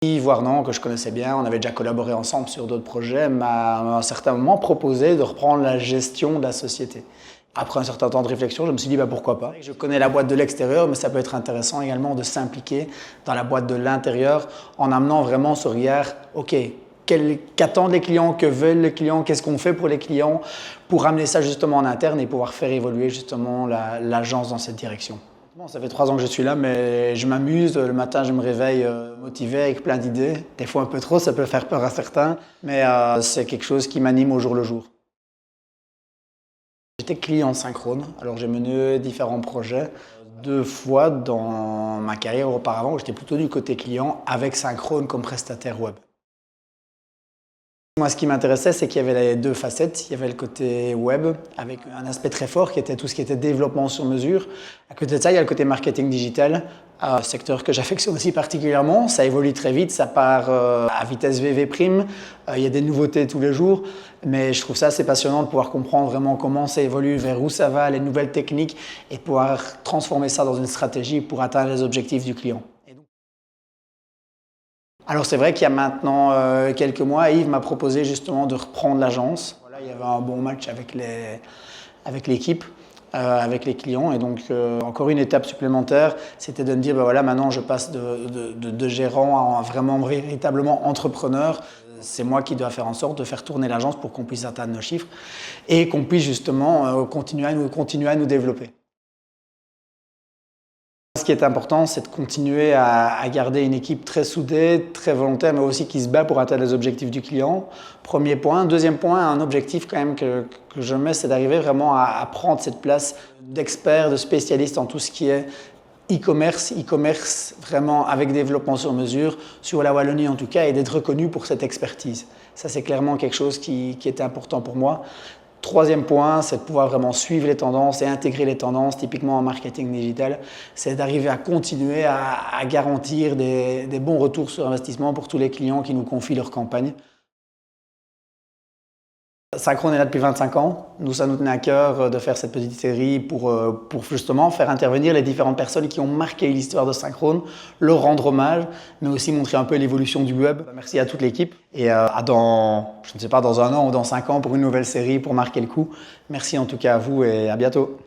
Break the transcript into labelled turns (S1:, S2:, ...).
S1: Voire non, que je connaissais bien, on avait déjà collaboré ensemble sur d'autres projets, m'a à un certain moment proposé de reprendre la gestion de la société. Après un certain temps de réflexion, je me suis dit pourquoi pas. Je connais la boîte de l'extérieur, mais ça peut être intéressant également de s'impliquer dans la boîte de l'intérieur en amenant vraiment ce regard, ok, qu'attendent les clients, que veulent les clients, qu'est-ce qu'on fait pour les clients, pour amener ça justement en interne et pouvoir faire évoluer justement l'agence dans cette direction. Bon, ça fait 3 ans que je suis là, mais je m'amuse. Le matin, je me réveille motivé avec plein d'idées. Des fois un peu trop, ça peut faire peur à certains, mais c'est quelque chose qui m'anime au jour le jour. J'étais client Synchrone, alors j'ai mené différents projets. 2 fois dans ma carrière auparavant, j'étais plutôt du côté client avec Synchrone comme prestataire web. Moi, ce qui m'intéressait, c'est qu'il y avait les 2 facettes. Il y avait le côté web, avec un aspect très fort qui était tout ce qui était développement sur mesure. À côté de ça, il y a le côté marketing digital, un secteur que j'affectionne aussi particulièrement. Ça évolue très vite, ça part à vitesse VV prime. Il y a des nouveautés tous les jours, mais je trouve ça assez passionnant de pouvoir comprendre vraiment comment ça évolue, vers où ça va, les nouvelles techniques, et de pouvoir transformer ça dans une stratégie pour atteindre les objectifs du client. Alors c'est vrai qu'il y a maintenant quelques mois, Yves m'a proposé justement de reprendre l'agence. Voilà, il y avait un bon match avec l'équipe, avec les clients, et donc encore une étape supplémentaire, c'était de me dire voilà, maintenant je passe de gérant à vraiment véritablement entrepreneur. C'est moi qui dois faire en sorte de faire tourner l'agence pour qu'on puisse atteindre nos chiffres et qu'on puisse justement continuer à nous développer. Ce qui est important, c'est de continuer à garder une équipe très soudée, très volontaire, mais aussi qui se bat pour atteindre les objectifs du client. Premier point. Deuxième point, un objectif quand même que je mets, c'est d'arriver vraiment à prendre cette place d'expert, de spécialiste en tout ce qui est e-commerce vraiment avec développement sur mesure, sur la Wallonie en tout cas, et d'être reconnu pour cette expertise. Ça, c'est clairement quelque chose qui est important pour moi. Troisième point, c'est de pouvoir vraiment suivre les tendances et intégrer les tendances, typiquement en marketing digital. C'est d'arriver à continuer à garantir des bons retours sur investissement pour tous les clients qui nous confient leur campagne. Synchrone est là depuis 25 ans. Nous, ça nous tenait à cœur de faire cette petite série pour justement faire intervenir les différentes personnes qui ont marqué l'histoire de Synchrone, leur rendre hommage, mais aussi montrer un peu l'évolution du web. Merci à toute l'équipe et je ne sais pas, dans 1 an ou dans 5 ans pour une nouvelle série pour marquer le coup. Merci en tout cas à vous et à bientôt.